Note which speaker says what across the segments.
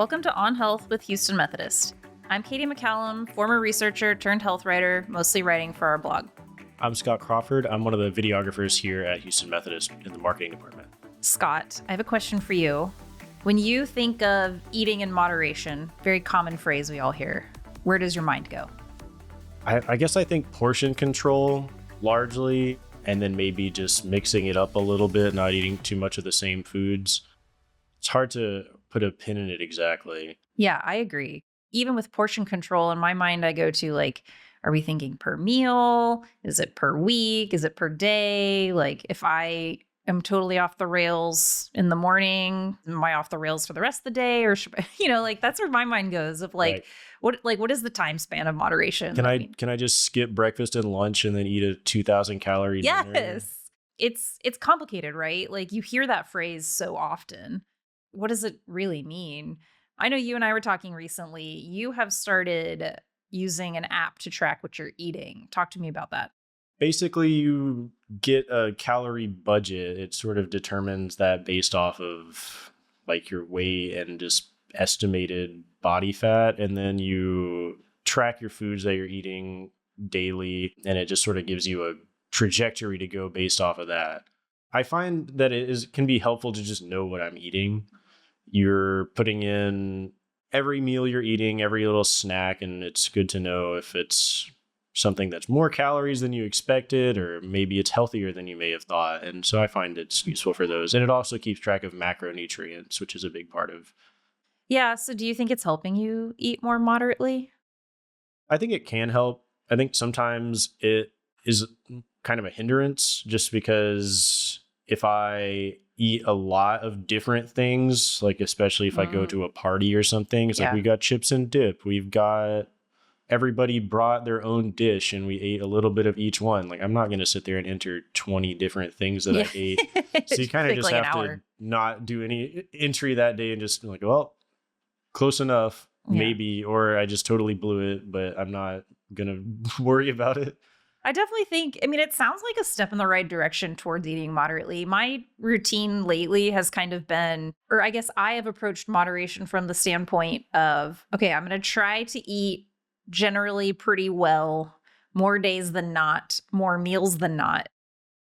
Speaker 1: Welcome to On Health with Houston Methodist. I'm Katie McCallum, former researcher turned health writer, mostly writing for our blog.
Speaker 2: I'm Scott Crawford. I'm one of the videographers here at Houston Methodist in the marketing department.
Speaker 1: Scott, I have a question for you. When you think of eating in moderation, very common phrase we all hear, where does your mind go?
Speaker 2: I guess I think portion control largely, and then maybe just mixing it up a little bit, not eating too much of the same foods. It's hard to put a pin in it exactly.
Speaker 1: Yeah, I agree. Even with portion control, in my mind, I go to are we thinking per meal? Is it per week? Is it per day? If I am totally off the rails in the morning, am I off the rails for the rest of the day? Or should I, that's where my mind goes of
Speaker 2: Right.
Speaker 1: what is the time span of moderation?
Speaker 2: Can I just skip breakfast and lunch and then eat a 2,000 calorie dinner?
Speaker 1: Yes. It's complicated, right? You hear that phrase so often. What does it really mean? I know you and I were talking recently. You have started using an app to track what you're eating. Talk to me about that.
Speaker 2: Basically, you get a calorie budget. It sort of determines that based off of your weight and just estimated body fat. And then you track your foods that you're eating daily. And it just sort of gives you a trajectory to go based off of that. I find that can be helpful to just know what I'm eating. You're putting in every meal you're eating, every little snack, and it's good to know if it's something that's more calories than you expected, or maybe it's healthier than you may have thought. And so I find it's useful for those. And it also keeps track of macronutrients, which is a big part of.
Speaker 1: Yeah. So do you think it's helping you eat more moderately?
Speaker 2: I think it can help. I think sometimes it is kind of a hindrance just because if I eat a lot of different things, especially if I go to a party or something, it's we got chips and dip. We've got everybody brought their own dish and we ate a little bit of each one. I'm not going to sit there and enter 20 different things that I ate. So you kind of just have to not do any entry that day and just well, close enough, maybe, or I just totally blew it, but I'm not going to worry about it.
Speaker 1: I definitely think, it sounds like a step in the right direction towards eating moderately. My routine lately has kind of been, or I guess I have approached moderation from the standpoint of, okay, I'm going to try to eat generally pretty well, more days than not, more meals than not.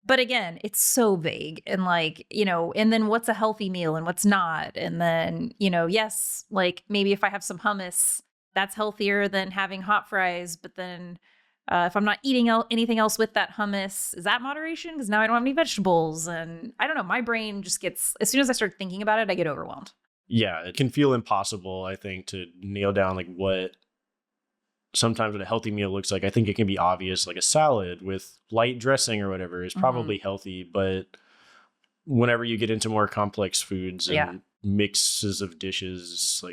Speaker 1: But again, it's so vague and and then what's a healthy meal and what's not? And then, yes, maybe if I have some hummus, that's healthier than having hot fries, but then if I'm not eating anything else with that hummus, is that moderation? Because now I don't have any vegetables. And I don't know, my brain just gets, as soon as I start thinking about it, I get overwhelmed.
Speaker 2: Yeah, it can feel impossible, I think, to nail down what sometimes what a healthy meal looks like. I think it can be obvious, a salad with light dressing or whatever is probably healthy. But whenever you get into more complex foods and mixes of dishes,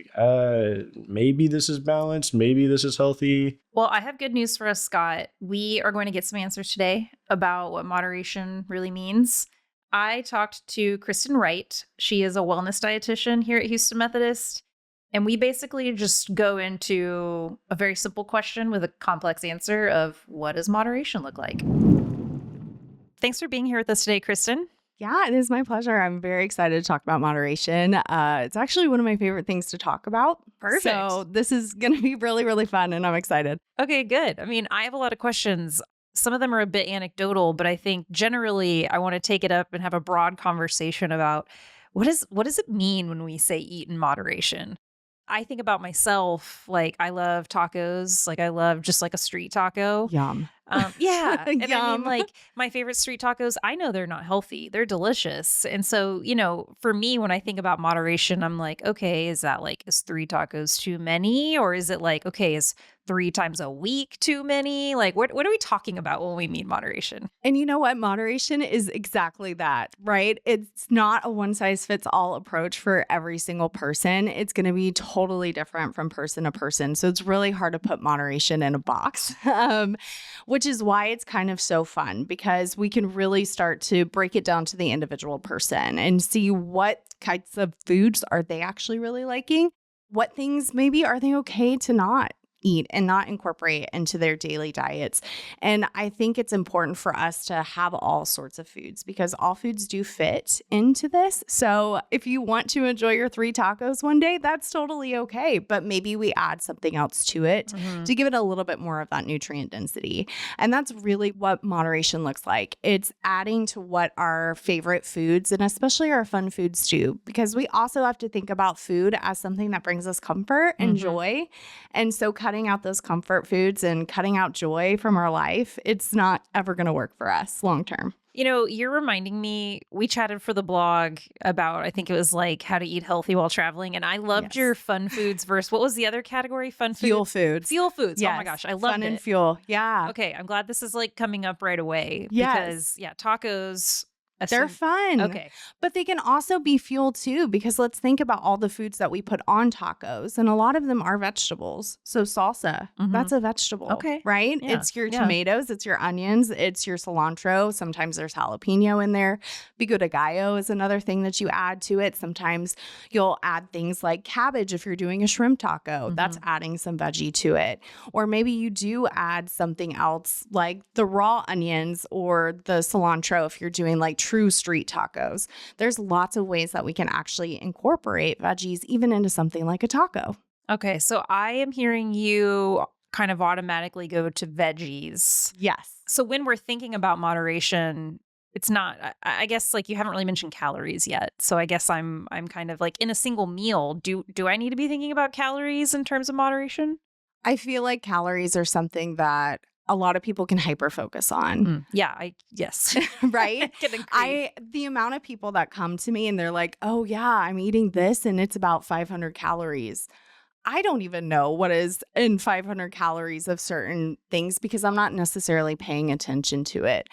Speaker 2: maybe this is balanced, maybe this is healthy.
Speaker 1: Well, I have good news for us, Scott. We are going to get some answers today about what moderation really means. I talked to Kristen Wright. She is a wellness dietitian here at Houston Methodist. And we basically just go into a very simple question with a complex answer of what does moderation look like? Thanks for being here with us today, Kristen.
Speaker 3: Yeah, it is my pleasure. I'm very excited to talk about moderation. It's actually one of my favorite things to talk about.
Speaker 1: Perfect.
Speaker 3: So this is going to be really, really fun, and I'm excited.
Speaker 1: Okay, good. I have a lot of questions. Some of them are a bit anecdotal, but I think generally I want to take it up and have a broad conversation about what does it mean when we say eat in moderation? I think about myself, I love tacos. I love just a street taco.
Speaker 3: Yum.
Speaker 1: Yeah. And
Speaker 3: Yum.
Speaker 1: My favorite street tacos, I know they're not healthy. They're delicious. And so, for me, when I think about moderation, I'm okay, is that is 3 tacos too many? Or is it okay, is 3 times a week too many? What are we talking about when we mean moderation?
Speaker 3: And you know what? Moderation is exactly that, right? It's not a one size fits all approach for every single person. It's going to be totally different from person to person. So it's really hard to put moderation in a box, which is why it's kind of so fun, because we can really start to break it down to the individual person and see what kinds of foods are they actually really liking. What things maybe are they okay to not eat and not incorporate into their daily diets. And I think it's important for us to have all sorts of foods because all foods do fit into this. So if you want to enjoy your 3 tacos one day, that's totally okay. But maybe we add something else to it to give it a little bit more of that nutrient density. And that's really what moderation looks like. It's adding to what our favorite foods and especially our fun foods do, because we also have to think about food as something that brings us comfort and joy. And so cutting out those comfort foods and cutting out joy from our life, it's not ever going to work for us long term.
Speaker 1: You know, you're reminding me, we chatted for the blog about, I think it was like how to eat healthy while traveling. And I loved your fun foods versus what was the other category? Fun foods?
Speaker 3: Fuel foods.
Speaker 1: Fuel foods.
Speaker 3: Yes.
Speaker 1: Oh my gosh. I loved
Speaker 3: Fun
Speaker 1: it.
Speaker 3: and fuel. Yeah.
Speaker 1: Okay. I'm glad this is like coming up right away.
Speaker 3: Yes.
Speaker 1: Because tacos.
Speaker 3: They're fun.
Speaker 1: Okay.
Speaker 3: But they can also be fuel too, because let's think about all the foods that we put on tacos. And a lot of them are vegetables. So salsa, that's a vegetable.
Speaker 1: Okay.
Speaker 3: Right?
Speaker 1: Yeah.
Speaker 3: It's your tomatoes, it's your onions, it's your cilantro. Sometimes there's jalapeno in there. Pico de gallo is another thing that you add to it. Sometimes you'll add things like cabbage if you're doing a shrimp taco. That's adding some veggie to it. Or maybe you do add something else like the raw onions or the cilantro if you're doing like true street tacos. There's lots of ways that we can actually incorporate veggies even into something like a taco.
Speaker 1: Okay. So I am hearing you kind of automatically go to veggies.
Speaker 3: Yes.
Speaker 1: So when we're thinking about moderation, it's not, I guess like you haven't really mentioned calories yet. So I guess I'm kind of like in a single meal, do I need to be thinking about calories in terms of moderation?
Speaker 3: I feel like calories are something that a lot of people can hyper focus on.
Speaker 1: Yes.
Speaker 3: Right?
Speaker 1: Can agree.
Speaker 3: The amount of people that come to me and they're like, oh yeah, I'm eating this and it's about 500 calories. I don't even know what is in 500 calories of certain things because I'm not necessarily paying attention to it.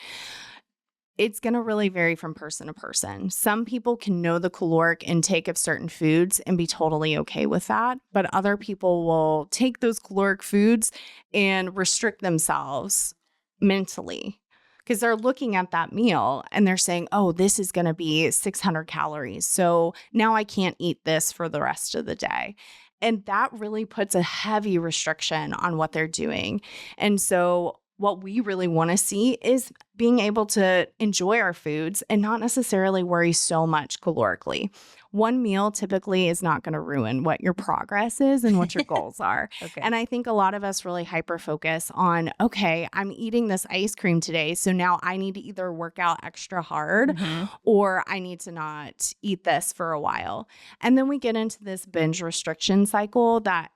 Speaker 3: It's going to really vary from person to person. Some people can know the caloric intake of certain foods and be totally okay with that. But other people will take those caloric foods and restrict themselves mentally because they're looking at that meal and they're saying, oh, this is going to be 600 calories. So now I can't eat this for the rest of the day. And that really puts a heavy restriction on what they're doing. And so what we really want to see is being able to enjoy our foods and not necessarily worry so much calorically. One meal typically is not going to ruin what your progress is and what your goals are.
Speaker 1: Okay.
Speaker 3: And I think a lot of us really hyper focus on, okay, I'm eating this ice cream today. So now I need to either work out extra hard or I need to not eat this for a while. And then we get into this binge restriction cycle that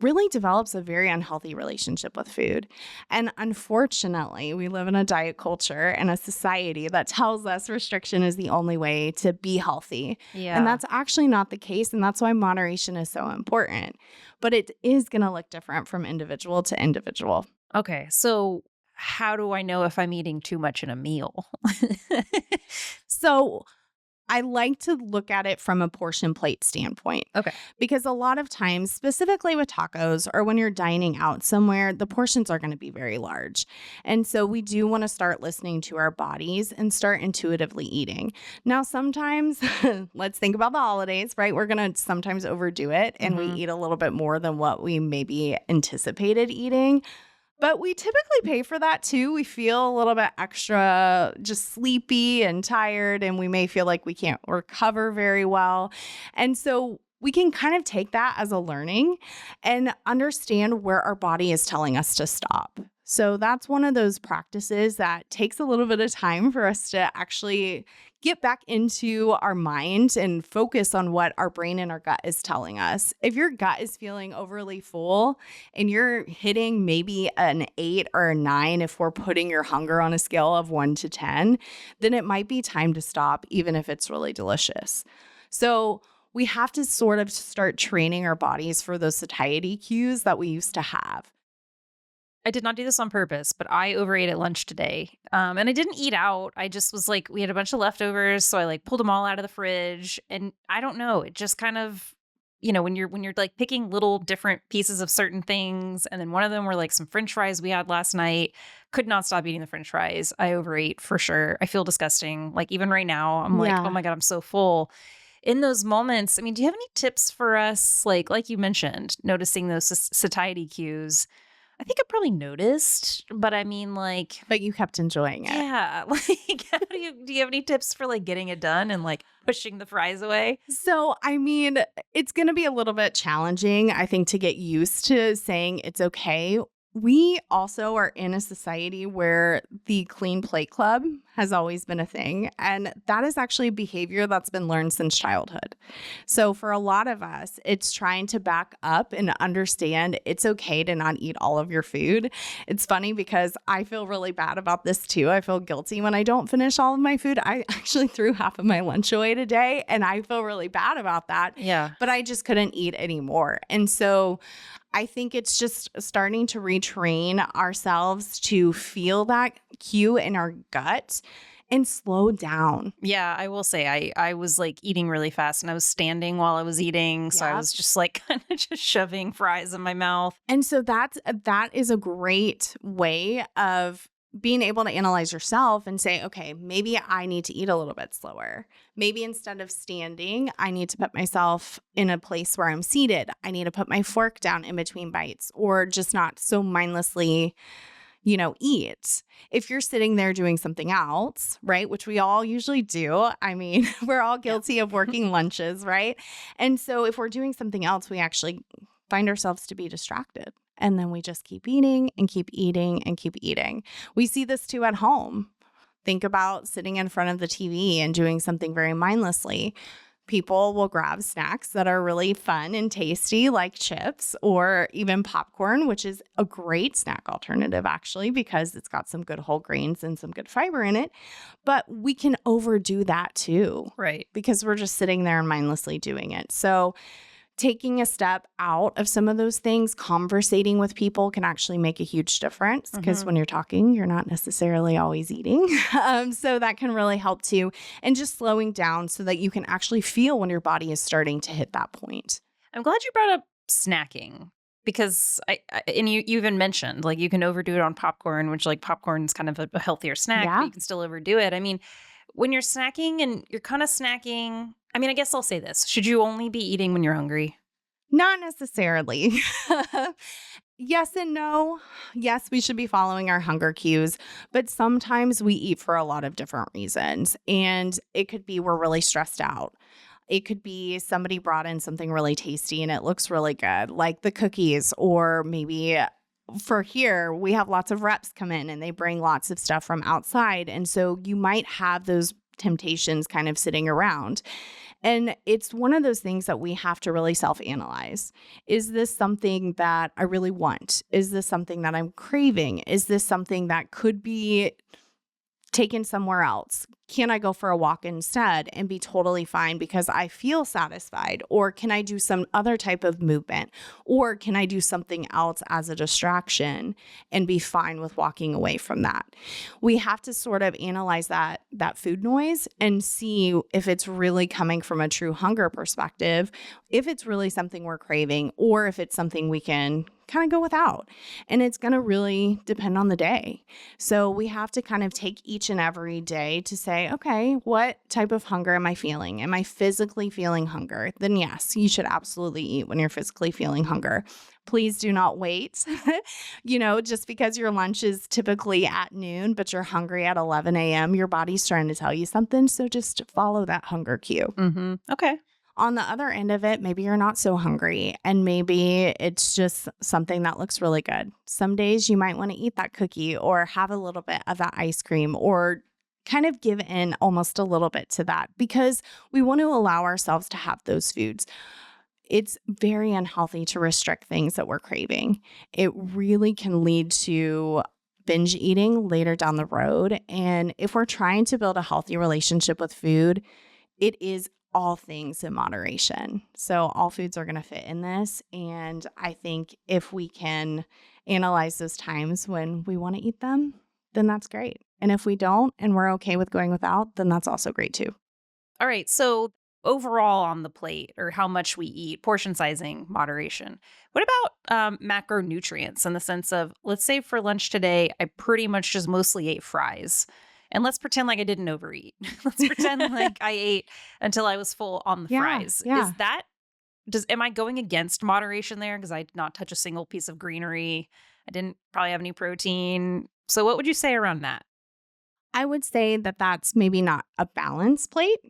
Speaker 3: really develops a very unhealthy relationship with food. And unfortunately, we live in a diet culture and a society that tells us restriction is the only way to be healthy.
Speaker 1: Yeah.
Speaker 3: And that's actually not the case. And that's why moderation is so important. But it is going to look different from individual to individual.
Speaker 1: Okay. So how do I know if I'm eating too much in a meal?
Speaker 3: So I like to look at it from a portion plate standpoint.
Speaker 1: Okay.
Speaker 3: Because a lot of times, specifically with tacos or when you're dining out somewhere, the portions are going to be very large. And so we do want to start listening to our bodies and start intuitively eating. Now, sometimes, let's think about the holidays, right? We're going to sometimes overdo it and we eat a little bit more than what we maybe anticipated eating. But we typically pay for that too. We feel a little bit extra just sleepy and tired, and we may feel like we can't recover very well. And so we can kind of take that as a learning and understand where our body is telling us to stop. So that's one of those practices that takes a little bit of time for us to actually get back into our mind and focus on what our brain and our gut is telling us. If your gut is feeling overly full and you're hitting maybe an 8 or a 9, if we're putting your hunger on a scale of 1 to 10, then it might be time to stop, even if it's really delicious. So we have to sort of start training our bodies for those satiety cues that we used to have.
Speaker 1: I did not do this on purpose, but I overate at lunch today. And I didn't eat out. I just was like, we had a bunch of leftovers. So I like pulled them all out of the fridge. And I don't know, it just kind of, you know, when you're like picking little different pieces of certain things. And then one of them were like some French fries we had last night. Could not stop eating the French fries. I overate for sure. I feel disgusting. Like even right now, I'm like, oh my God, I'm so full. in those moments, I mean, do you have any tips for us? Like you mentioned, noticing those satiety cues. I think I probably noticed, but I mean, like,
Speaker 3: But you kept enjoying it.
Speaker 1: yeah, like, how do you have any tips for like getting it done and like pushing the fries away?
Speaker 3: So, I mean, it's going to be a little bit challenging, I think, to get used to saying it's okay. We also are in a society where the clean plate club has always been a thing. And that is actually a behavior that's been learned since childhood. So for a lot of us, it's trying to back up and understand it's okay to not eat all of your food. It's funny because I feel really bad about this too. I feel guilty when I don't finish all of my food. I actually threw half of my lunch away today, and I feel really bad about that.
Speaker 1: Yeah.
Speaker 3: But I just couldn't eat anymore. And so I think it's just starting to retrain ourselves to feel that cue in our gut and slow down.
Speaker 1: Yeah, I will say I was like eating really fast and I was standing while I was eating. So I
Speaker 3: Yep.
Speaker 1: was just like kind of just shoving fries in my mouth.
Speaker 3: And so that is a great way of being able to analyze yourself and say, okay, maybe I need to eat a little bit slower. Maybe instead of standing, I need to put myself in a place where I'm seated. I need to put my fork down in between bites, or just not so mindlessly, eat. If you're sitting there doing something else, right, which we all usually do. I mean, we're all guilty of working lunches, right? And so if we're doing something else, we actually find ourselves to be distracted. And then we just keep eating and keep eating and keep eating. We see this too at home. Think about sitting in front of the TV and doing something very mindlessly. People will grab snacks that are really fun and tasty, like chips or even popcorn, which is a great snack alternative, actually, because it's got some good whole grains and some good fiber in it. But we can overdo that too,
Speaker 1: Right.
Speaker 3: because we're just sitting there and mindlessly doing it. So taking a step out of some of those things, conversating with people can actually make a huge difference, because when you're talking, you're not necessarily always eating. So that can really help too. And just slowing down so that you can actually feel when your body is starting to hit that point.
Speaker 1: I'm glad you brought up snacking, because and you even mentioned like you can overdo it on popcorn, which like popcorn is kind of a healthier snack,
Speaker 3: Yeah.
Speaker 1: but you can still overdo it. I mean, when you're snacking and you're kind of snacking, I mean, I guess I'll say this. Should you only be eating when you're hungry?
Speaker 3: Not necessarily. Yes and no. Yes, we should be following our hunger cues, but sometimes we eat for a lot of different reasons. And it could be we're really stressed out. It could be somebody brought in something really tasty and it looks really good, like the cookies, or maybe for here, we have lots of reps come in and they bring lots of stuff from outside. And so you might have those temptations kind of sitting around. And it's one of those things that we have to really self-analyze. Is this something that I really want? Is this something that I'm craving? Is this something that could be taken somewhere else? Can I go for a walk instead and be totally fine because I feel satisfied? Or can I do some other type of movement? Or can I do something else as a distraction and be fine with walking away from that? We have to sort of analyze that food noise and see if it's really coming from a true hunger perspective, if it's really something we're craving, or if it's something we can kind of go without. And it's going to really depend on the day. So we have to kind of take each and every day to say, okay, what type of hunger am I feeling? Am I physically feeling hunger? Then yes, you should absolutely eat when you're physically feeling hunger. Please do not wait, just because your lunch is typically at noon, but you're hungry at 11 a.m., your body's trying to tell you something. So just follow that hunger cue.
Speaker 1: Mm-hmm. Okay.
Speaker 3: On the other end of it, maybe you're not so hungry and maybe it's just something that looks really good. Some days you might want to eat that cookie or have a little bit of that ice cream, or kind of give in almost a little bit to that, because we want to allow ourselves to have those foods. It's very unhealthy to restrict things that we're craving. It really can lead to binge eating later down the road. And if we're trying to build a healthy relationship with food, it is all things in moderation. So all foods are going to fit in this. And I think if we can analyze those times when we want to eat them, then that's great. And if we don't, and we're okay with going without, then that's also great too.
Speaker 1: All right. So overall on the plate, or how much we eat, portion sizing, moderation. What about macronutrients, in the sense of, let's say for lunch today, I pretty much just mostly ate fries. And let's pretend like I didn't overeat. Let's pretend like I ate until I was full on the fries.
Speaker 3: Yeah.
Speaker 1: Is that, am I going against moderation there? Because I did not touch a single piece of greenery. I didn't probably have any protein. So what would you say around that?
Speaker 3: I would say that that's maybe not a balanced plate.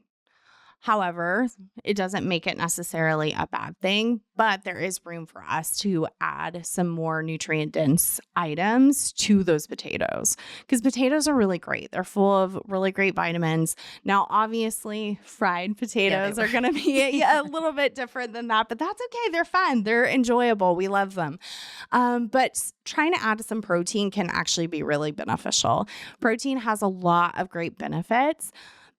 Speaker 3: However, it doesn't make it necessarily a bad thing, but there is room for us to add some more nutrient dense items to those potatoes because potatoes are really great. They're full of really great vitamins. Now, obviously, fried potatoes are going to be a little bit different than that, but that's okay. They're fun. They're enjoyable. We love them. But trying to add some protein can actually be really beneficial. Protein has a lot of great benefits.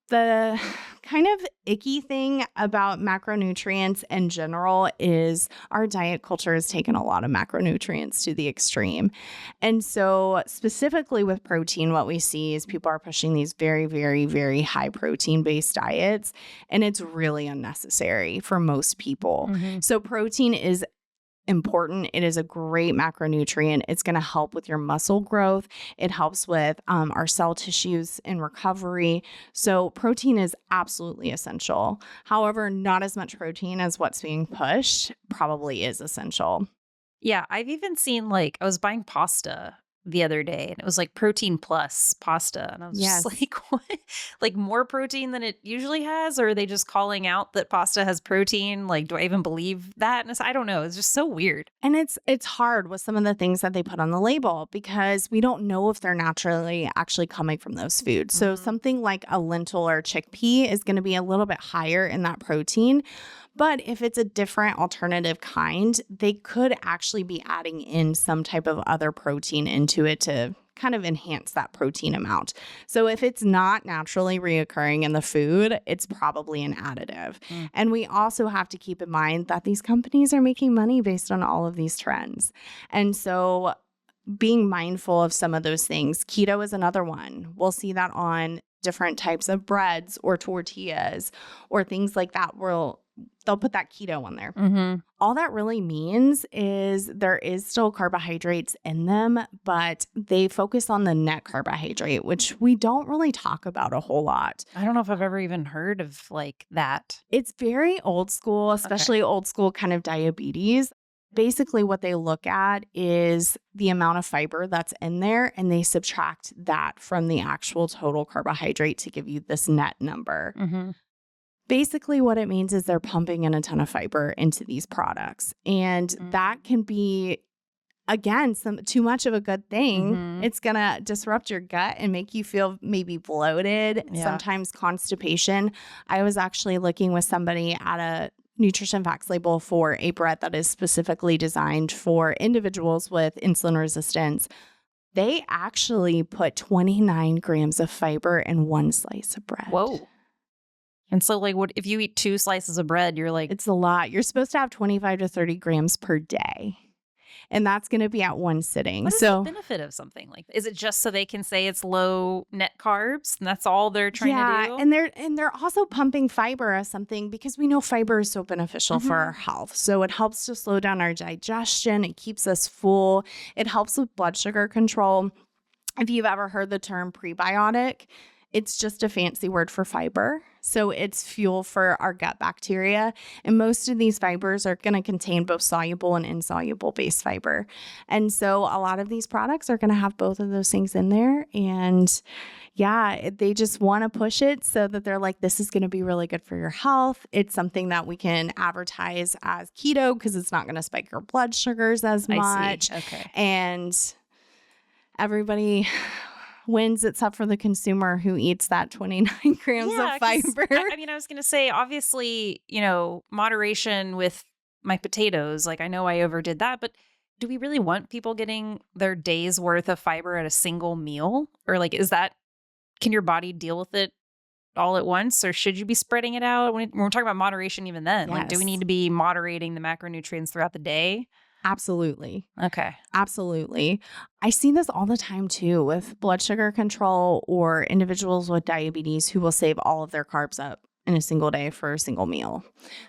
Speaker 3: The kind of icky thing about macronutrients in general is our diet culture has taken a lot of macronutrients to the extreme. And so specifically with protein, what we see is people are pushing these very, very, very high protein based diets, and it's really unnecessary for most people.
Speaker 1: Mm-hmm.
Speaker 3: So protein is important. It is a great macronutrient. It's going to help with your muscle growth. It helps with our cell tissues in recovery. So protein is absolutely essential. However, not as much protein as what's being pushed probably is essential.
Speaker 1: Yeah, I've even seen I was buying pasta the other day and it was like protein plus pasta. And I was just like, what? Like more protein than it usually has? Or are they just calling out that pasta has protein? Like, do I even believe that? And I don't know. It's just so weird.
Speaker 3: And it's hard with some of the things that they put on the label because we don't know if they're naturally actually coming from those foods. So something like a lentil or chickpea is going to be a little bit higher in that protein. But if it's a different alternative kind, they could actually be adding in some type of other protein into it to kind of enhance that protein amount. So if it's not naturally reoccurring in the food, it's probably an additive. And we also have to keep in mind that these companies are making money based on all of these trends. And so being mindful of some of those things. Keto is another one. We'll see that on different types of breads or tortillas or things like that. They'll put that keto on there.
Speaker 1: Mm-hmm.
Speaker 3: All that really means is there is still carbohydrates in them, but they focus on the net carbohydrate, which we don't really talk about a whole lot.
Speaker 1: I don't know if I've ever even heard of that.
Speaker 3: It's very old school, especially old school kind of diabetes. Basically, what they look at is the amount of fiber that's in there, and they subtract that from the actual total carbohydrate to give you this net number.
Speaker 1: Mm-hmm.
Speaker 3: Basically, what it means is they're pumping in a ton of fiber into these products. And that can be, again, too much of a good thing.
Speaker 1: Mm-hmm.
Speaker 3: It's going to disrupt your gut and make you feel maybe bloated, sometimes constipation. I was actually looking with somebody at a nutrition facts label for a bread that is specifically designed for individuals with insulin resistance. They actually put 29 grams of fiber in one slice of bread.
Speaker 1: Whoa. And so what if you eat 2 slices of bread, you're like,
Speaker 3: it's a lot. You're supposed to have 25 to 30 grams per day. And that's going to be at one sitting.
Speaker 1: What is the benefit of something like that? Is it just so they can say it's low net carbs and that's all they're trying to do?
Speaker 3: And they're also pumping fiber as something because we know fiber is so beneficial for our health. So it helps to slow down our digestion. It keeps us full. It helps with blood sugar control. If you've ever heard the term prebiotic, it's just a fancy word for fiber. So it's fuel for our gut bacteria. And most of these fibers are going to contain both soluble and insoluble base fiber. And so a lot of these products are going to have both of those things in there. And they just want to push it so that they're like, this is going to be really good for your health. It's something that we can advertise as keto because it's not going to spike your blood sugars as much.
Speaker 1: I see. Okay.
Speaker 3: And everybody wins except for the consumer who eats that 29 grams of fiber.
Speaker 1: I was going to say, obviously, moderation with my potatoes. Like, I know I overdid that, but do we really want people getting their day's worth of fiber at a single meal? Or can your body deal with it all at once? Or should you be spreading it out? When we're talking about moderation, even then, do we need to be moderating the macronutrients throughout the day?
Speaker 3: Absolutely.
Speaker 1: Okay.
Speaker 3: Absolutely. I see this all the time too with blood sugar control or individuals with diabetes who will save all of their carbs up in a single day for a single meal.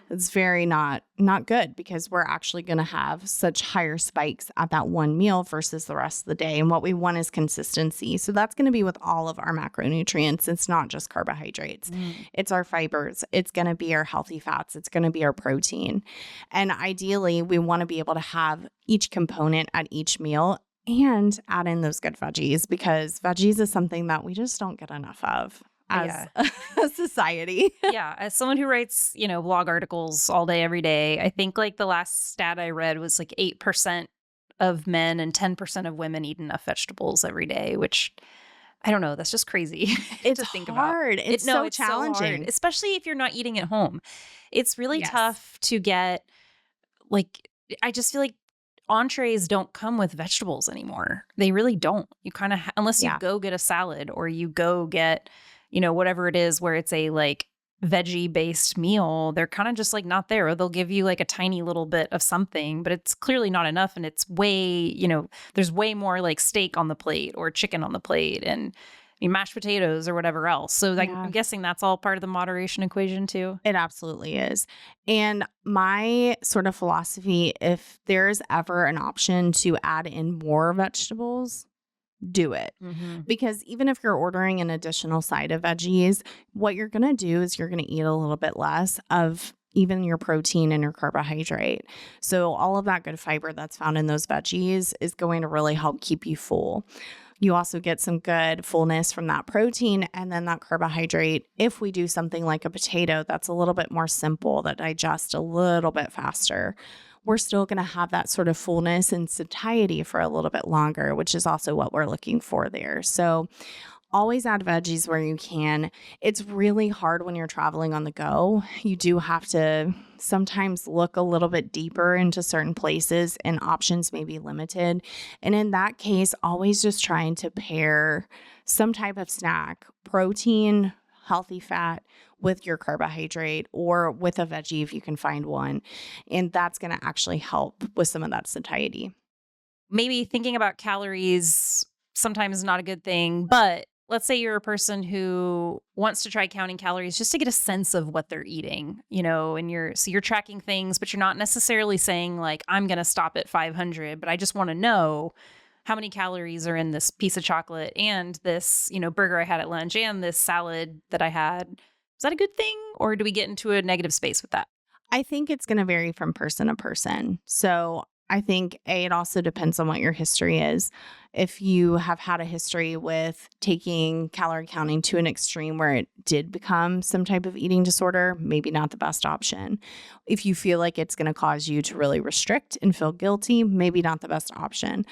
Speaker 3: It's very not good because we're actually going to have such higher spikes at that one meal versus the rest of the day. And what we want is consistency. So that's going to be with all of our macronutrients. It's not just carbohydrates. It's our fibers. It's going to be our healthy fats. It's going to be our protein. And ideally, we want to be able to have each component at each meal and add in those good veggies, because veggies is something that we just don't get enough of as a society.
Speaker 1: Yeah. As someone who writes, blog articles all day, every day, I think like the last stat I read was like 8% of men and 10% of women eat enough vegetables every day, which I don't know. That's just crazy
Speaker 3: It's
Speaker 1: to think
Speaker 3: hard.
Speaker 1: about.
Speaker 3: It's so challenging,
Speaker 1: so hard, especially if you're not eating at home. It's really
Speaker 3: Yes.
Speaker 1: tough to get, I just feel like entrees don't come with vegetables anymore. They really don't. You kind of, unless you go get a salad or you go get, whatever it is where it's a like veggie based meal, they're kind of just like not there. Or they'll give you like a tiny little bit of something, but it's clearly not enough. And it's way, there's way more like steak on the plate or chicken on the plate and mashed potatoes or whatever else. So I'm guessing that's all part of the moderation equation too.
Speaker 3: It absolutely is. And my sort of philosophy, if there's ever an option to add in more vegetables, do it. Because even if you're ordering an additional side of veggies, what you're going to do is you're going to eat a little bit less of even your protein and your carbohydrate. So all of that good fiber that's found in those veggies is going to really help keep you full. You also get some good fullness from that protein and then that carbohydrate. If we do something like a potato that's a little bit more simple, that digests a little bit faster, we're still going to have that sort of fullness and satiety for a little bit longer, which is also what we're looking for there. So always add veggies where you can. It's really hard when you're traveling on the go. You do have to sometimes look a little bit deeper into certain places and options may be limited. And in that case, always just trying to pair some type of snack, protein, healthy fat with your carbohydrate or with a veggie if you can find one. And that's going to actually help with some of that satiety.
Speaker 1: Maybe thinking about calories sometimes is not a good thing, but let's say you're a person who wants to try counting calories just to get a sense of what they're eating, and you're tracking things, but you're not necessarily saying like, I'm going to stop at 500, but I just want to know how many calories are in this piece of chocolate and this, burger I had at lunch and this salad that I had. Is that a good thing? Or do we get into a negative space with that?
Speaker 3: I think it's going to vary from person to person. So I think it also depends on what your history is. If you have had a history with taking calorie counting to an extreme where it did become some type of eating disorder, maybe not the best option. If you feel like it's going to cause you to really restrict and feel guilty, maybe not the best option.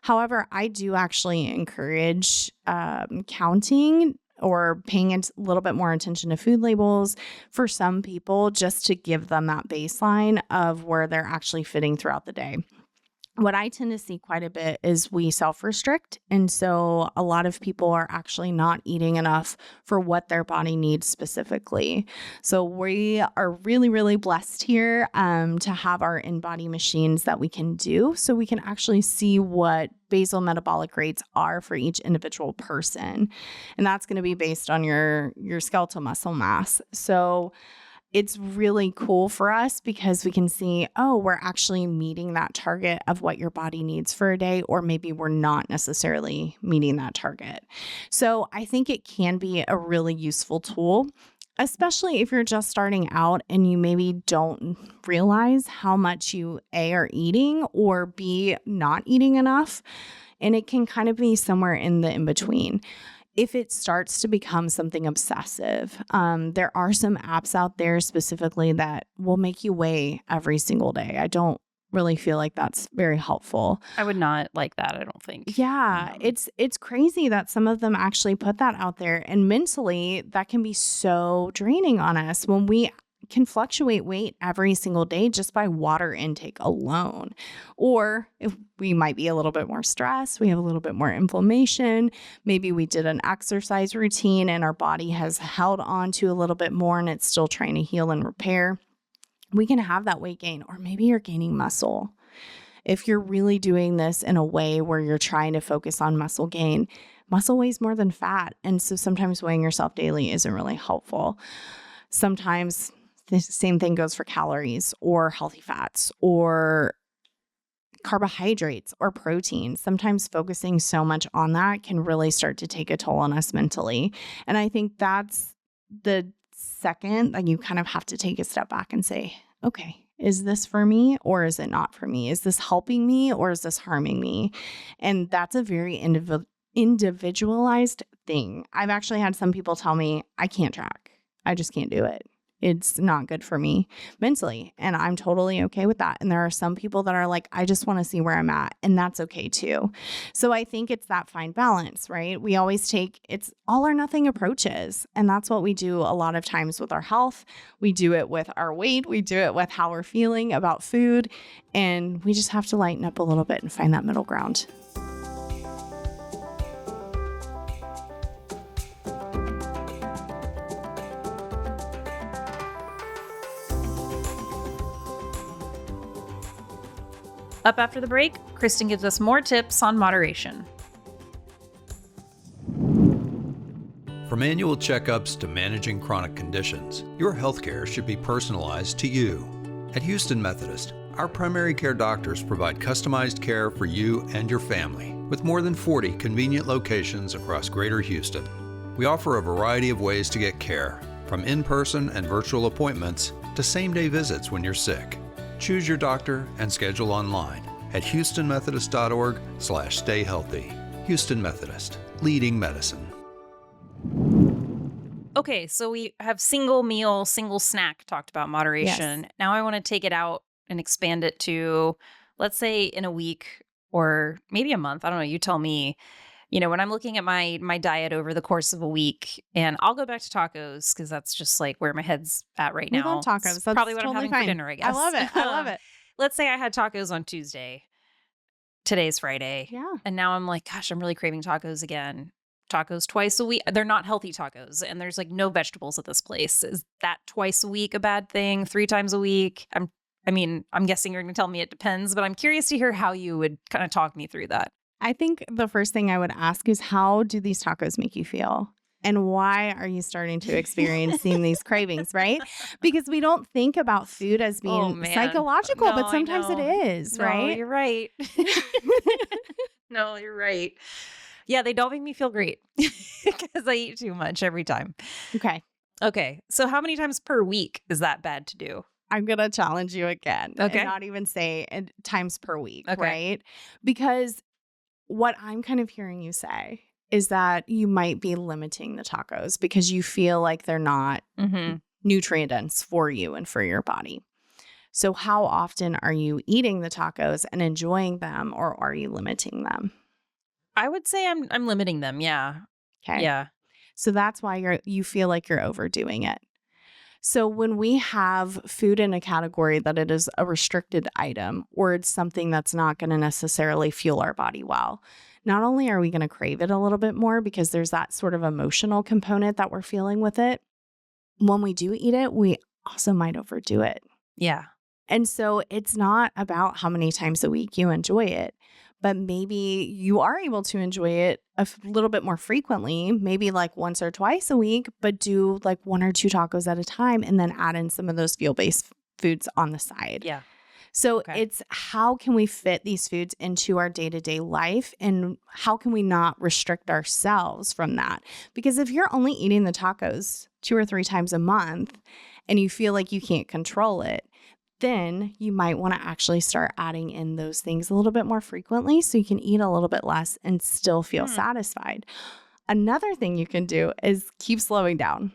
Speaker 3: However, I do actually encourage counting or paying a little bit more attention to food labels for some people, just to give them that baseline of where they're actually fitting throughout the day. What I tend to see quite a bit is we self-restrict. And so a lot of people are actually not eating enough for what their body needs specifically. So we are really, really blessed here to have our in-body machines that we can do. So we can actually see what basal metabolic rates are for each individual person. And that's going to be based on your skeletal muscle mass. So it's really cool for us because we can see, we're actually meeting that target of what your body needs for a day, or maybe we're not necessarily meeting that target. So I think it can be a really useful tool, especially if you're just starting out and you maybe don't realize how much you A, are eating, or B, not eating enough. And it can kind of be somewhere in the in-between. If it starts to become something obsessive, there are some apps out there specifically that will make you weigh every single day. I don't really feel like that's very helpful.
Speaker 1: I would not like that, I don't think.
Speaker 3: Yeah, it's crazy that some of them actually put that out there. And mentally, that can be so draining on us when we can fluctuate weight every single day just by water intake alone. Or if we might be a little bit more stressed, we have a little bit more inflammation, maybe we did an exercise routine and our body has held on to a little bit more and it's still trying to heal and repair, we can have that weight gain. Or maybe you're gaining muscle. If you're really doing this in a way where you're trying to focus on muscle gain, muscle weighs more than fat. And so sometimes weighing yourself daily isn't really helpful. Sometimes the same thing goes for calories or healthy fats or carbohydrates or protein. Sometimes focusing so much on that can really start to take a toll on us mentally. And I think that's the second that you kind of have to take a step back and say, okay, is this for me or is it not for me? Is this helping me or is this harming me? And that's a very individualized thing. I've actually had some people tell me, I can't track. I just can't do it. It's not good for me mentally. And I'm totally okay with that. And there are some people that are like, I just want to see where I'm at. And that's okay too. So I think it's that fine balance, right? We always take it's all or nothing approaches. And that's what we do a lot of times with our health. We do it with our weight. We do it with how we're feeling about food. And we just have to lighten up a little bit and find that middle ground.
Speaker 1: Up after the break, Kristen gives us more tips on moderation.
Speaker 4: From annual checkups to managing chronic conditions, your healthcare should be personalized to you. At Houston Methodist, our primary care doctors provide customized care for you and your family, with more than 40 convenient locations across Greater Houston. We offer a variety of ways to get care, from in-person and virtual appointments to same-day visits when you're sick. Choose your doctor and schedule online at houstonmethodist.org/stayhealthy. Houston Methodist, leading medicine.
Speaker 1: Okay, so we have single meal, single snack talked about moderation.
Speaker 3: Yes.
Speaker 1: Now I want to take it out and expand it to, let's say, in a week or maybe a month. I don't know. You tell me. When I'm looking at my diet over the course of a week, and I'll go back to tacos because that's just like where my head's at right
Speaker 3: We
Speaker 1: now.
Speaker 3: love tacos.
Speaker 1: It's
Speaker 3: That's
Speaker 1: probably what
Speaker 3: totally
Speaker 1: I'm having
Speaker 3: fine.
Speaker 1: for dinner, I guess.
Speaker 3: I love it. I love it.
Speaker 1: Let's say I had tacos on Tuesday. Today's Friday.
Speaker 3: Yeah.
Speaker 1: And now I'm like, gosh, I'm really craving tacos again. Tacos twice a week. They're not healthy tacos. And there's like no vegetables at this place. Is that twice a week a bad thing? 3 times a week? I'm guessing you're going to tell me it depends, but I'm curious to hear how you would kind of talk me through that.
Speaker 3: I think the first thing I would ask is, how do these tacos make you feel? And why are you starting to experience these cravings, right? Because we don't think about food as being psychological, but sometimes it is, right?
Speaker 1: No, you're right. No, you're right. Yeah, they don't make me feel great because I eat too much every time. Okay. So how many times per week is that bad to do?
Speaker 3: I'm going to challenge you again.
Speaker 1: Okay.
Speaker 3: And not even say times per week,
Speaker 1: Okay.
Speaker 3: right? Because what I'm kind of hearing you say is that you might be limiting the tacos because you feel like they're not nutrient dense for you and for your body. So how often are you eating the tacos and enjoying them, or are you limiting them?
Speaker 1: I would say I'm limiting them. Yeah.
Speaker 3: Okay.
Speaker 1: Yeah.
Speaker 3: So that's why you feel like you're overdoing it. So when we have food in a category that it is a restricted item, or it's something that's not going to necessarily fuel our body well, not only are we going to crave it a little bit more because there's that sort of emotional component that we're feeling with it, when we do eat it, we also might overdo it.
Speaker 1: Yeah.
Speaker 3: And so it's not about how many times a week you enjoy it, but maybe you are able to enjoy it a little bit more frequently, maybe like once or twice a week, but do like 1 or 2 tacos at a time and then add in some of those fuel-based foods on the side.
Speaker 1: Yeah.
Speaker 3: So it's how can we fit these foods into our day-to-day life, and how can we not restrict ourselves from that? Because if you're only eating the tacos 2 or 3 times a month and you feel like you can't control it, then you might want to actually start adding in those things a little bit more frequently so you can eat a little bit less and still feel satisfied. Another thing you can do is keep slowing down,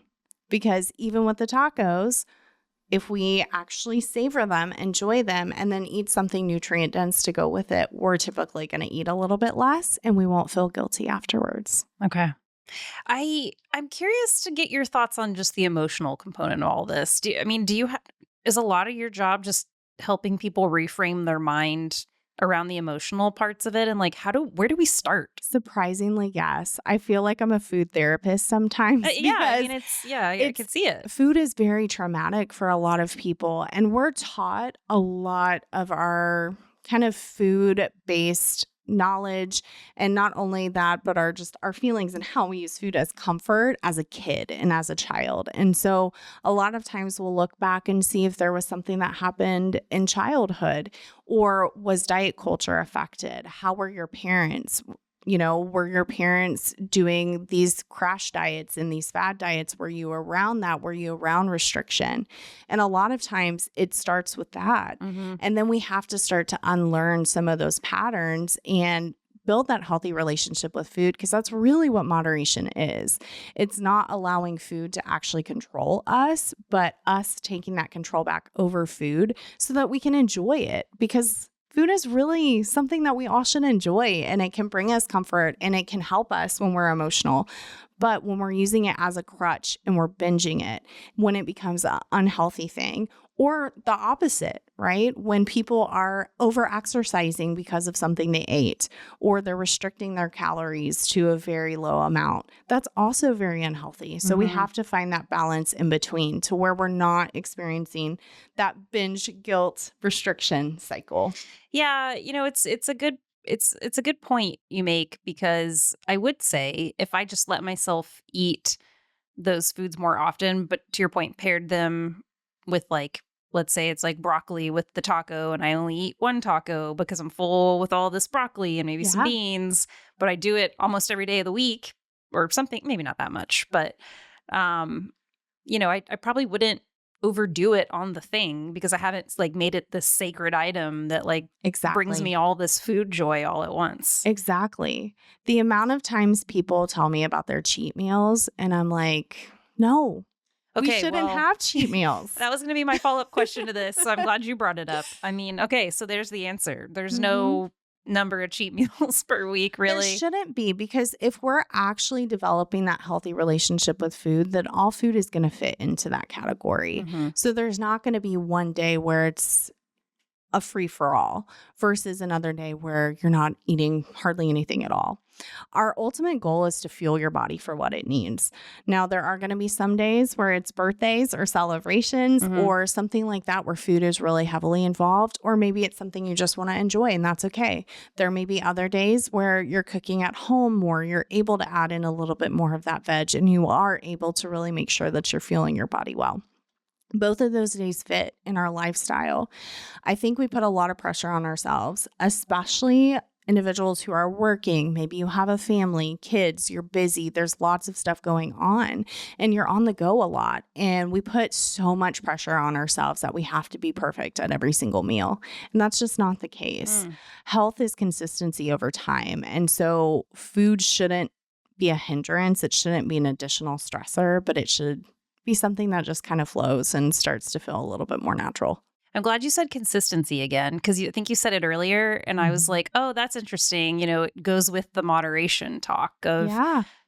Speaker 3: because even with the tacos, if we actually savor them, enjoy them, and then eat something nutrient dense to go with it, we're typically going to eat a little bit less and we won't feel guilty afterwards.
Speaker 1: Okay. I'm curious to get your thoughts on just the emotional component of all this. Is a lot of your job just helping people reframe their mind around the emotional parts of it? And like, where do we start?
Speaker 3: Surprisingly, yes. I feel like I'm a food therapist sometimes.
Speaker 1: I can see it.
Speaker 3: Food is very traumatic for a lot of people. And we're taught a lot of our kind of food-based knowledge, and not only that, but our feelings and how we use food as comfort as a kid and as a child. And so a lot of times we'll look back and see if there was something that happened in childhood, or was diet culture affected? How were your parents? Were your parents doing these crash diets and these fad diets? Were you around that? Were you around restriction? And a lot of times it starts with that. And then we have to start to unlearn some of those patterns and build that healthy relationship with food, because that's really what moderation is. It's not allowing food to actually control us, but us taking that control back over food so that we can enjoy it, because food is really something that we all should enjoy, and it can bring us comfort and it can help us when we're emotional. But when we're using it as a crutch and we're binging it, when it becomes an unhealthy thing, or the opposite, right? When people are over exercising because of something they ate, or they're restricting their calories to a very low amount, that's also very unhealthy. So we have to find that balance in between to where we're not experiencing that binge guilt restriction cycle.
Speaker 1: Yeah, it's a good point you make, because I would say if I just let myself eat those foods more often, but to your point, paired them with, like, let's say it's like broccoli with the taco, and I only eat one taco because I'm full with all this broccoli and maybe some beans, but I do it almost every day of the week or something, maybe not that much, but I probably wouldn't overdo it on the thing, because I haven't like made it this sacred item that like brings me all this food joy all at once.
Speaker 3: Exactly. The amount of times people tell me about their cheat meals, and I'm like, no, we shouldn't have cheat meals.
Speaker 1: That was going to be my follow-up question to this, so I'm glad you brought it up. I mean, okay, so there's the answer. There's no number of cheat meals per week, really.
Speaker 3: There shouldn't be, because if we're actually developing that healthy relationship with food, then all food is going to fit into that category. So there's not going to be one day where it's a free-for-all versus another day where you're not eating hardly anything at all. Our ultimate goal is to fuel your body for what it needs. Now, there are going to be some days where it's birthdays or celebrations or something like that where food is really heavily involved, or maybe it's something you just want to enjoy, and that's okay. There may be other days where you're cooking at home more, you're able to add in a little bit more of that veg, and you are able to really make sure that you're fueling your body well. Both of those days fit in our lifestyle. I think we put a lot of pressure on ourselves, especially individuals who are working. Maybe you have a family, kids, you're busy, there's lots of stuff going on, and you're on the go a lot. And we put so much pressure on ourselves that we have to be perfect at every single meal. And that's just not the case. Health is consistency over time. And so food shouldn't be a hindrance. It shouldn't be an additional stressor, but it should be something that just kind of flows and starts to feel a little bit more natural.
Speaker 1: I'm glad you said consistency again, because I think you said it earlier, and I was like, oh, that's interesting. It goes with the moderation talk of,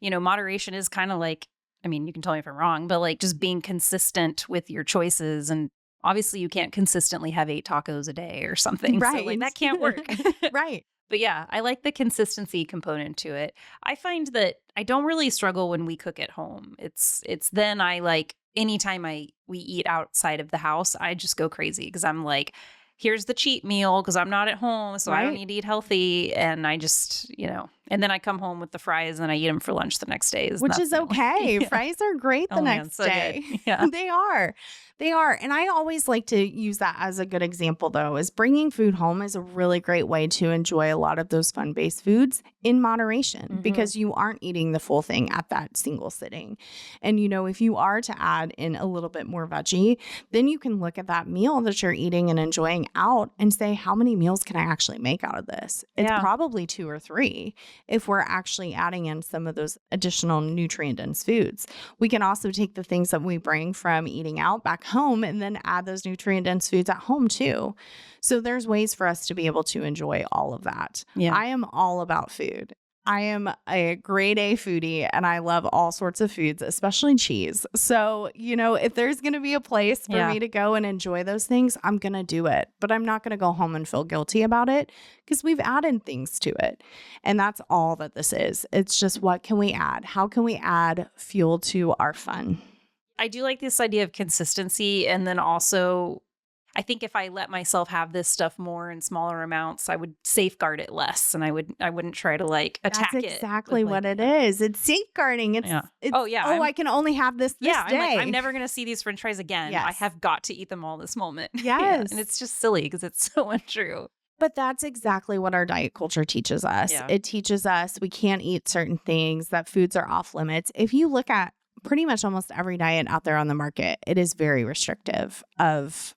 Speaker 1: moderation is kind of like, I mean, you can tell me if I'm wrong, but like just being consistent with your choices. And obviously you can't consistently have 8 tacos a day or something.
Speaker 3: Right.
Speaker 1: So like that can't work.
Speaker 3: Right.
Speaker 1: But yeah, I like the consistency component to it. I find that I don't really struggle when we cook at home. It's then I like anytime we eat outside of the house, I just go crazy, because I'm like, here's the cheat meal because I'm not at home, so I don't need to eat healthy. And I just, and then I come home with the fries and I eat them for lunch the next day.
Speaker 3: Which is okay. Fries are great the next day.
Speaker 1: Yeah.
Speaker 3: They are. And I always like to use that as a good example, though, is bringing food home is a really great way to enjoy a lot of those fun-based foods in moderation, because you aren't eating the full thing at that single sitting. And, if you are to add in a little bit more veggie, then you can look at that meal that you're eating and enjoying out and say, how many meals can I actually make out of this? It's probably 2 or 3 if we're actually adding in some of those additional nutrient-dense foods. We can also take the things that we bring from eating out back home and then add those nutrient-dense foods at home too. So there's ways for us to be able to enjoy all of that.
Speaker 1: Yeah.
Speaker 3: I am all about food. I am a grade A foodie, and I love all sorts of foods, especially cheese. So, if there's going to be a place for me to go and enjoy those things, I'm going to do it. But I'm not going to go home and feel guilty about it, because we've added things to it. And that's all that this is. It's just, what can we add? How can we add fuel to our fun?
Speaker 1: I do like this idea of consistency, and then also I think if I let myself have this stuff more in smaller amounts, I would safeguard it less, and I wouldn't try to like attack it.
Speaker 3: That's exactly
Speaker 1: with,
Speaker 3: what
Speaker 1: like,
Speaker 3: it is. It's safeguarding. It's,
Speaker 1: Yeah.
Speaker 3: it's
Speaker 1: Oh, yeah,
Speaker 3: I can only have this day.
Speaker 1: I'm like, I'm never going to see these French fries again. I
Speaker 3: Yes.
Speaker 1: have got to eat them all this moment.
Speaker 3: Yes.
Speaker 1: And it's just silly because it's so untrue.
Speaker 3: But that's exactly what our diet culture teaches us.
Speaker 1: Yeah.
Speaker 3: It teaches us we can't eat certain things, that foods are off limits. If you look at pretty much almost every diet out there on the market, it is very restrictive of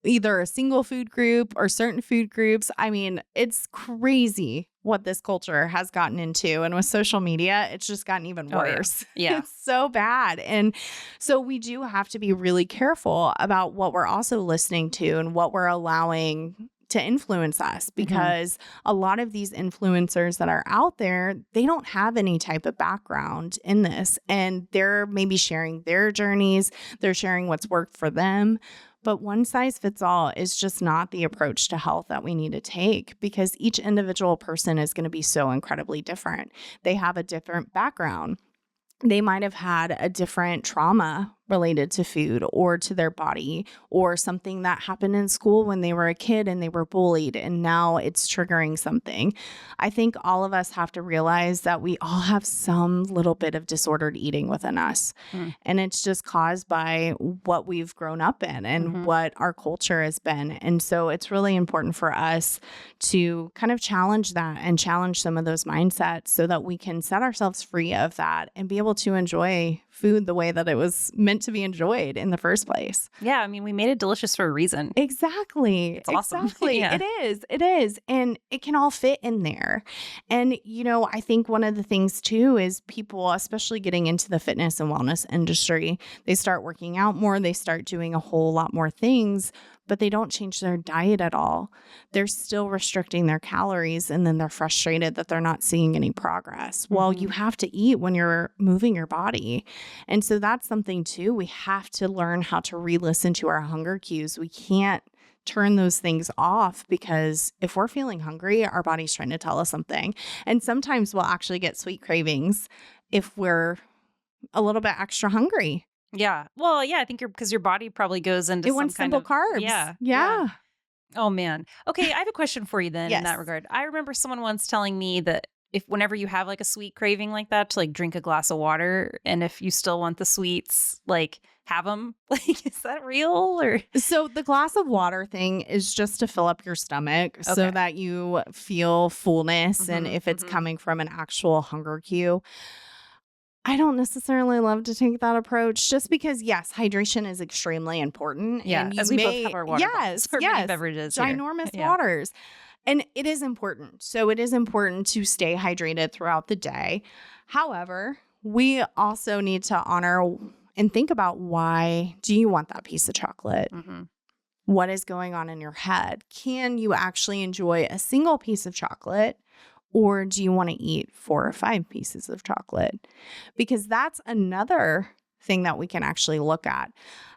Speaker 3: either a single food group or certain food groups. I mean, it's crazy what this culture has gotten into. And with social media, it's just gotten even worse.
Speaker 1: Yeah.
Speaker 3: It's so bad. And so we do have to be really careful about what we're also listening to and what we're allowing to influence us, because a lot of these influencers that are out there, they don't have any type of background in this, and they're maybe sharing their journeys, they're sharing what's worked for them. But one size fits all is just not the approach to health that we need to take, because each individual person is going to be so incredibly different. They have a different background. They might have had a different trauma related to food or to their body, or something that happened in school when they were a kid and they were bullied and now it's triggering something. I think all of us have to realize that we all have some little bit of disordered eating within us. And it's just caused by what we've grown up in and what our culture has been. And so it's really important for us to kind of challenge that and challenge some of those mindsets so that we can set ourselves free of that and be able to enjoy food the way that it was meant to be enjoyed in the first place.
Speaker 1: Yeah. I mean, we made it delicious for a reason.
Speaker 3: Exactly.
Speaker 1: It's awesome.
Speaker 3: Exactly.
Speaker 1: Yeah.
Speaker 3: It is. It is. And it can all fit in there. And, you know, I think one of the things too is people, especially getting into the fitness and wellness industry, they start working out more, they start doing a whole lot more things, but they don't change their diet at all. They're still restricting their calories, and then they're frustrated that they're not seeing any progress. Well, you have to eat when you're moving your body. And so that's something too. We have to learn how to re-listen to our hunger cues. We can't turn those things off, because if we're feeling hungry, our body's trying to tell us something. And sometimes we'll actually get sweet cravings if we're a little bit extra hungry.
Speaker 1: Yeah. Well, yeah, I think because your body probably goes into
Speaker 3: It
Speaker 1: some
Speaker 3: wants
Speaker 1: kind
Speaker 3: simple
Speaker 1: of
Speaker 3: carbs.
Speaker 1: Yeah.
Speaker 3: Yeah.
Speaker 1: Oh man. Okay, I have a question for you then in
Speaker 3: Yes.
Speaker 1: that regard. I remember someone once telling me that whenever you have like a sweet craving like that, to like drink a glass of water, and if you still want the sweets, like have them. Like, is that real or?
Speaker 3: So the glass of water thing is just to fill up your stomach so
Speaker 1: Okay.
Speaker 3: that you feel fullness. And if it's coming from an actual hunger cue, I don't necessarily love to take that approach, just because, yes, hydration is extremely important.
Speaker 1: Yeah,
Speaker 3: and you
Speaker 1: as we both
Speaker 3: may,
Speaker 1: have our water bottles, our mini beverages here.
Speaker 3: ginormous
Speaker 1: Yeah.
Speaker 3: waters. And it is important. So it is important to stay hydrated throughout the day. However, we also need to honor and think about, why do you want that piece of chocolate? What is going on in your head? Can you actually enjoy a single piece of chocolate? Or do you want to eat 4 or 5 pieces of chocolate? Because that's another thing that we can actually look at.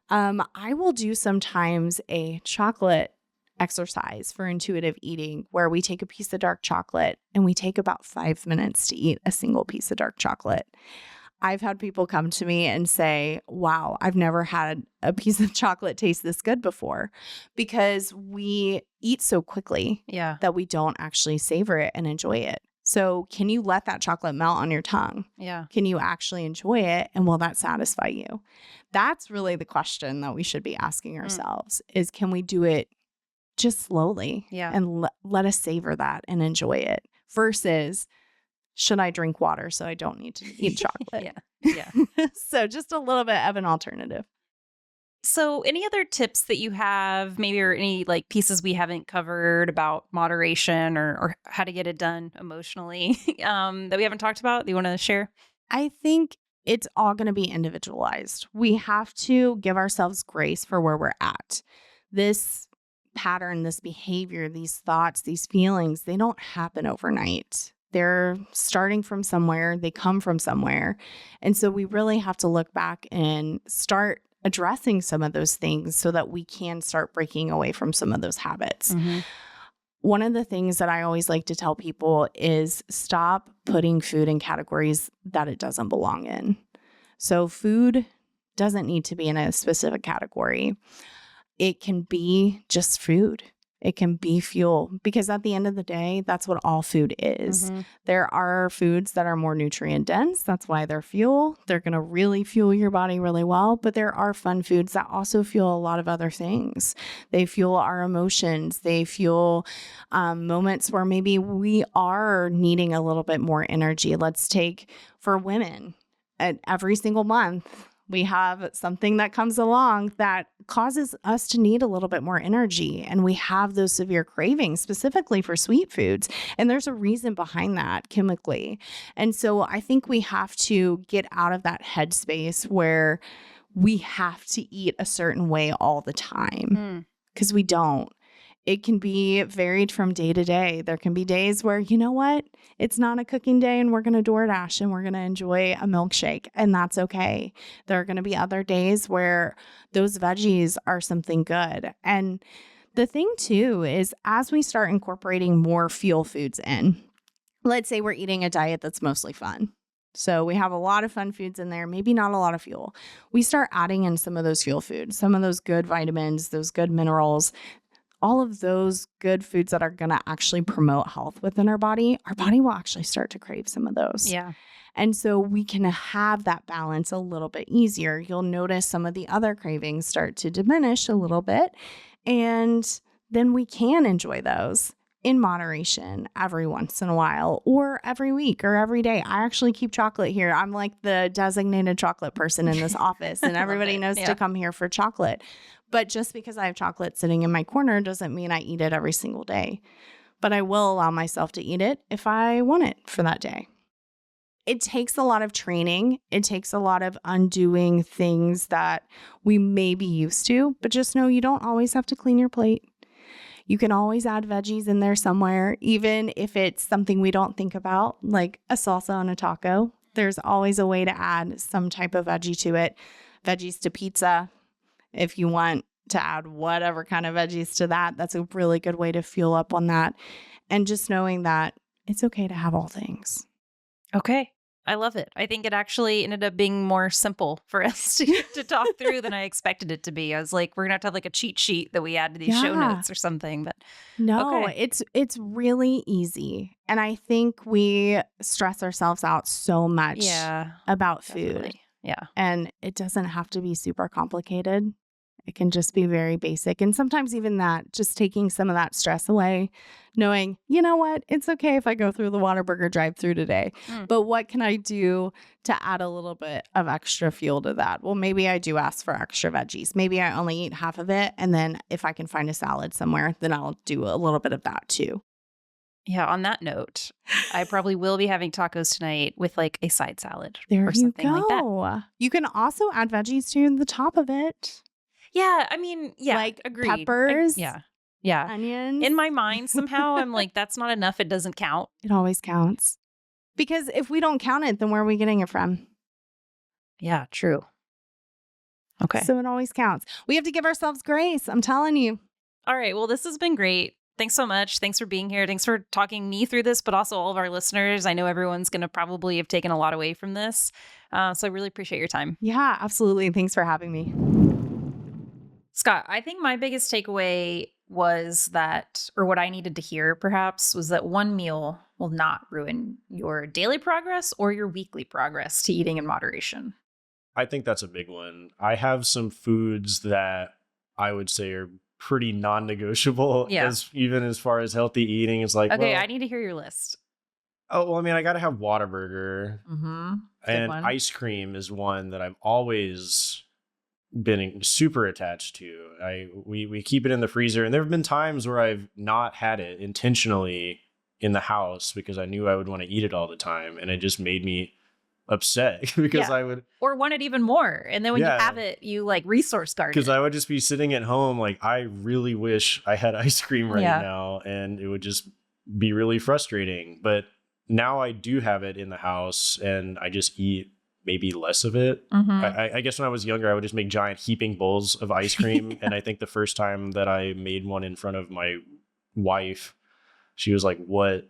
Speaker 3: I will do sometimes a chocolate exercise for intuitive eating, where we take a piece of dark chocolate and we take about 5 minutes to eat a single piece of dark chocolate. I've had people come to me and say, wow, I've never had a piece of chocolate taste this good before, because we eat so quickly that we don't actually savor it and enjoy it. So can you let that chocolate melt on your tongue?
Speaker 1: Yeah.
Speaker 3: Can you actually enjoy it? And will that satisfy you? That's really the question that we should be asking ourselves, is can we do it just slowly and let us savor that and enjoy it, versus should I drink water so I don't need to eat chocolate?
Speaker 1: Yeah.
Speaker 3: So just a little bit of an alternative.
Speaker 1: So any other tips that you have, maybe, or any like pieces we haven't covered about moderation or how to get it done emotionally that we haven't talked about that you want to share?
Speaker 3: I think it's all going to be individualized. We have to give ourselves grace for where we're at. This pattern, this behavior, these thoughts, these feelings, they don't happen overnight. They're starting from somewhere, they come from somewhere. And so we really have to look back and start addressing some of those things so that we can start breaking away from some of those habits. One of the things that I always like to tell people is stop putting food in categories that it doesn't belong in. So food doesn't need to be in a specific category. it can be just food. It can be fuel, because at the end of the day, that's what all food is. There are foods that are more nutrient dense. That's why they're fuel. They're going to really fuel your body really well. But there are fun foods that also fuel a lot of other things. They fuel our emotions. They fuel moments where maybe we are needing a little bit more energy. Let's take for women, every single month, we have something that comes along that causes us to need a little bit more energy. And we have those severe cravings specifically for sweet foods. And there's a reason behind that chemically. And so I think we have to get out of that headspace where we have to eat a certain way all the time, because we don't. It can be varied from day to day. There can be days where, you know what, it's not a cooking day and we're going to DoorDash and we're going to enjoy a milkshake, and that's okay. There are going to be other days where those veggies are something good. And the thing too is, as we start incorporating more fuel foods in, let's say we're eating a diet that's mostly fun. So we have a lot of fun foods in there, maybe not a lot of fuel. We start adding in some of those fuel foods, some of those good vitamins, those good minerals, all of those good foods that are going to actually promote health within our body will actually start to crave some of those.
Speaker 1: Yeah.
Speaker 3: And so we can have that balance a little bit easier. You'll notice some of the other cravings start to diminish a little bit, and then we can enjoy those in moderation every once in a while, or every week, or every day. I actually keep chocolate here. I'm like the designated chocolate person in this office, and everybody knows to come here for chocolate. But just because I have chocolate sitting in my corner doesn't mean I eat it every single day. But I will allow myself to eat it if I want it for that day. It takes a lot of training. It takes a lot of undoing things that we may be used to, but just know you don't always have to clean your plate. You can always add veggies in there somewhere, even if it's something we don't think about, like a salsa on a taco. There's always a way to add some type of veggie to it. Veggies to pizza. If you want to add whatever kind of veggies to that, that's a really good way to fuel up on that. And just knowing that it's okay to have all things.
Speaker 1: Okay. I love it. I think it actually ended up being more simple for us to talk through than I expected it to be. I was like, we're going to have to have like a cheat sheet that we add to these show notes or something. But
Speaker 3: no,
Speaker 1: okay.
Speaker 3: It's really easy. And I think we stress ourselves out so much about food.
Speaker 1: Definitely. Yeah.
Speaker 3: And it doesn't have to be super complicated. It can just be very basic. And sometimes even that, just taking some of that stress away, knowing, you know what, it's okay if I go through the Whataburger drive-thru today. But what can I do to add a little bit of extra fuel to that? Well, maybe I do ask for extra veggies. Maybe I only eat half of it. And then if I can find a salad somewhere, then I'll do a little bit of that too.
Speaker 1: Yeah, on that note, I probably will be having tacos tonight with like a side salad
Speaker 3: there
Speaker 1: or something
Speaker 3: you go.
Speaker 1: like that.
Speaker 3: You can also add veggies to the top of it.
Speaker 1: Yeah, I mean,
Speaker 3: like
Speaker 1: agreed.
Speaker 3: Peppers.
Speaker 1: Yeah.
Speaker 3: Onions.
Speaker 1: In my mind, somehow, I'm like, that's not enough. It doesn't count.
Speaker 3: It always counts. Because if we don't count it, then where are we getting it from?
Speaker 1: Yeah, true. Okay.
Speaker 3: So it always counts. We have to give ourselves grace. I'm telling you.
Speaker 1: All right. Well, this has been great. Thanks so much. Thanks for being here. Thanks for talking me through this, but also all of our listeners. I know everyone's going to probably have taken a lot away from this. So I really appreciate your time.
Speaker 3: Yeah, absolutely. Thanks for having me.
Speaker 1: Scott, I think my biggest takeaway was that, or what I needed to hear perhaps, was that one meal will not ruin your daily progress or your weekly progress to eating in moderation.
Speaker 2: I think that's a big one. I have some foods that I would say are pretty non-negotiable, even as far as healthy eating. It's like,
Speaker 1: okay, I need to hear your list.
Speaker 2: Oh, well, I mean, I got to have Whataburger.
Speaker 1: Mm-hmm.
Speaker 2: And ice cream is one that I've always been super attached to. We keep it in the freezer, and there have been times where I've not had it intentionally in the house because I knew I would want to eat it all the time, and it just made me upset because I would
Speaker 1: or want it even more, and then when you have it, you like resource guard
Speaker 2: because I would just be sitting at home like, I really wish I had ice cream right now, and it would just be really frustrating. But now I do have it in the house, and I just eat maybe less of it. I guess when I was younger, I would just make giant heaping bowls of ice cream. And I think the first time that I made one in front of my wife, she was like, what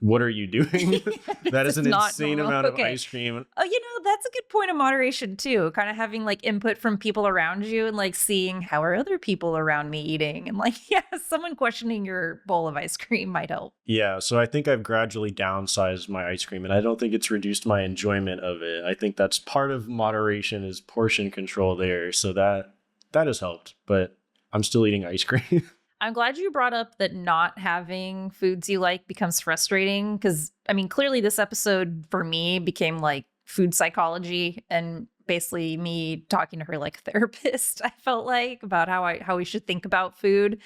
Speaker 2: what are you doing? That is
Speaker 1: This
Speaker 2: an
Speaker 1: not
Speaker 2: insane
Speaker 1: normal.
Speaker 2: amount of
Speaker 1: Okay.
Speaker 2: ice cream.
Speaker 1: Oh, that's a good point of moderation too. Kind of having like input from people around you and like seeing how are other people around me eating. And like, yeah, someone questioning your bowl of ice cream might help.
Speaker 2: Yeah, so I think I've gradually downsized my ice cream, and I don't think it's reduced my enjoyment of it. I think that's part of moderation is portion control there, so that has helped, but I'm still eating ice cream.
Speaker 1: I'm glad you brought up that not having foods you like becomes frustrating because, I mean, clearly this episode for me became like food psychology and basically me talking to her like a therapist, I felt like, about how we should think about food.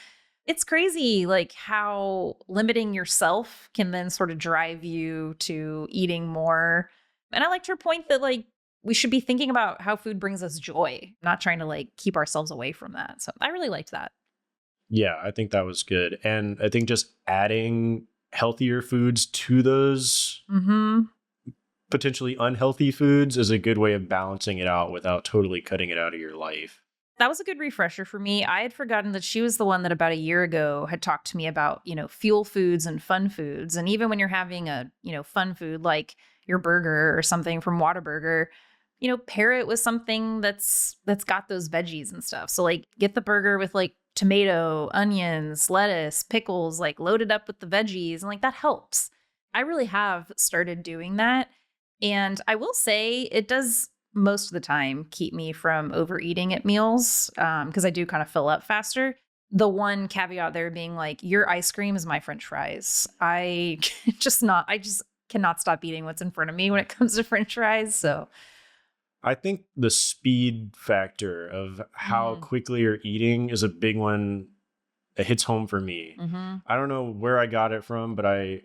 Speaker 1: It's crazy like how limiting yourself can then sort of drive you to eating more. And I liked her point that like we should be thinking about how food brings us joy, not trying to like keep ourselves away from that. So I really liked that.
Speaker 2: Yeah, I think that was good. And I think just adding healthier foods to those potentially unhealthy foods is a good way of balancing it out without totally cutting it out of your life.
Speaker 1: That was a good refresher for me. I had forgotten that she was the one that about a year ago had talked to me about, fuel foods and fun foods. And even when you're having a, fun food like your burger or something from Whataburger, pair it with something that's got those veggies and stuff. So like get the burger with like tomato, onions, lettuce, pickles, like loaded up with the veggies. And like that helps. I really have started doing that. And I will say it does most of the time keep me from overeating at meals because I do kind of fill up faster. The one caveat there being like your ice cream is my French fries. I just cannot stop eating what's in front of me when it comes to French fries. So
Speaker 2: I think the speed factor of how quickly you're eating is a big one that hits home for me. I don't know where I got it from, but I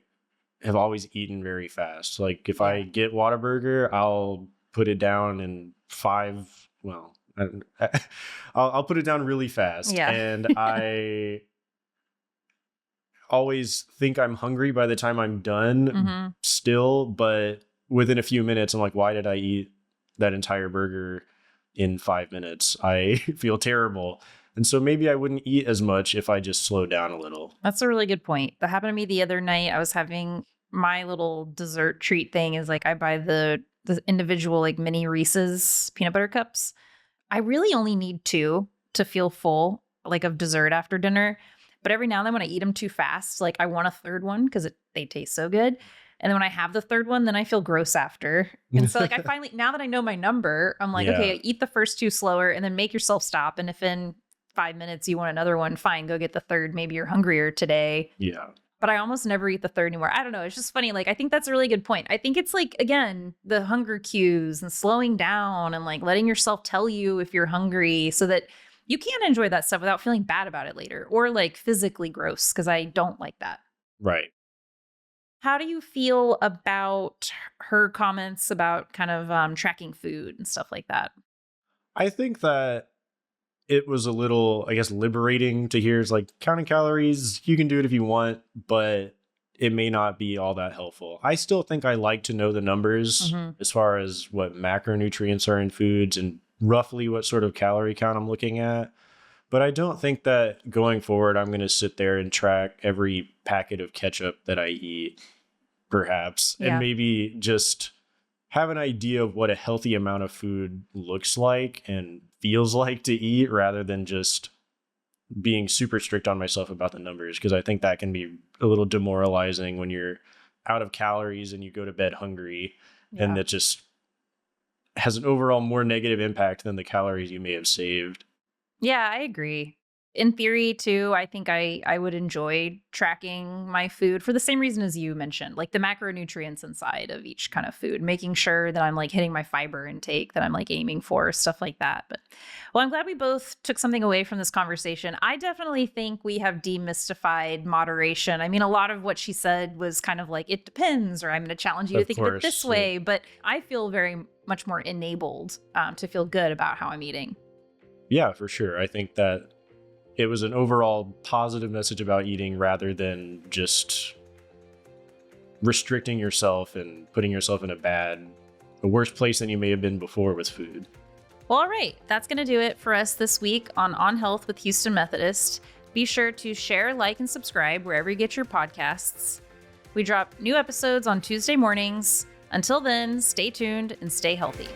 Speaker 2: have always eaten very fast. Like if I get Whataburger, I'll put it down in I'll put it down really fast.
Speaker 1: Yeah.
Speaker 2: And I always think I'm hungry by the time I'm done still, but within a few minutes, I'm like, why did I eat that entire burger in 5 minutes? I feel terrible. And so maybe I wouldn't eat as much if I just slowed down a little.
Speaker 1: That's a really good point. That happened to me the other night. I was having my little dessert treat thing is like I buy the individual like mini Reese's peanut butter cups. I really only need 2 to feel full like of dessert after dinner. But every now and then when I eat them too fast, like I want a third one because they taste so good. And then when I have the third one, then I feel gross after. And so like I finally, now that I know my number, I'm like, okay, eat the first 2 slower and then make yourself stop. And if in 5 minutes you want another one, fine, go get the third. Maybe you're hungrier today.
Speaker 2: Yeah.
Speaker 1: But I almost never eat the third anymore. I don't know. It's just funny. Like, I think that's a really good point. I think it's like, again, the hunger cues and slowing down and like letting yourself tell you if you're hungry so that you can enjoy that stuff without feeling bad about it later or like physically gross because I don't like that.
Speaker 2: Right.
Speaker 1: How do you feel about her comments about kind of tracking food and stuff like that?
Speaker 2: I think that it was a little, I guess, liberating to hear. It's like counting calories, you can do it if you want, but it may not be all that helpful. I still think I like to know the numbers as far as what macronutrients are in foods and roughly what sort of calorie count I'm looking at. But I don't think that going forward, I'm going to sit there and track every packet of ketchup that I eat, perhaps, and maybe just have an idea of what a healthy amount of food looks like and feels like to eat rather than just being super strict on myself about the numbers. Because I think that can be a little demoralizing when you're out of calories and you go to bed hungry and that just has an overall more negative impact than the calories you may have saved.
Speaker 1: Yeah, I agree. In theory, too, I think I would enjoy tracking my food for the same reason as you mentioned, like the macronutrients inside of each kind of food, making sure that I'm like hitting my fiber intake that I'm like aiming for, stuff like that. But well, I'm glad we both took something away from this conversation. I definitely think we have demystified moderation. I mean, a lot of what she said was kind of like, it depends, or I'm going to challenge you to think of it this way. But I feel very much more enabled to feel good about how I'm eating.
Speaker 2: Yeah, for sure. I think that it was an overall positive message about eating rather than just restricting yourself and putting yourself in a worse place than you may have been before with food.
Speaker 1: Well, all right. That's going to do it for us this week on Health with Houston Methodist. Be sure to share, like, and subscribe wherever you get your podcasts. We drop new episodes on Tuesday mornings. Until then, stay tuned and stay healthy.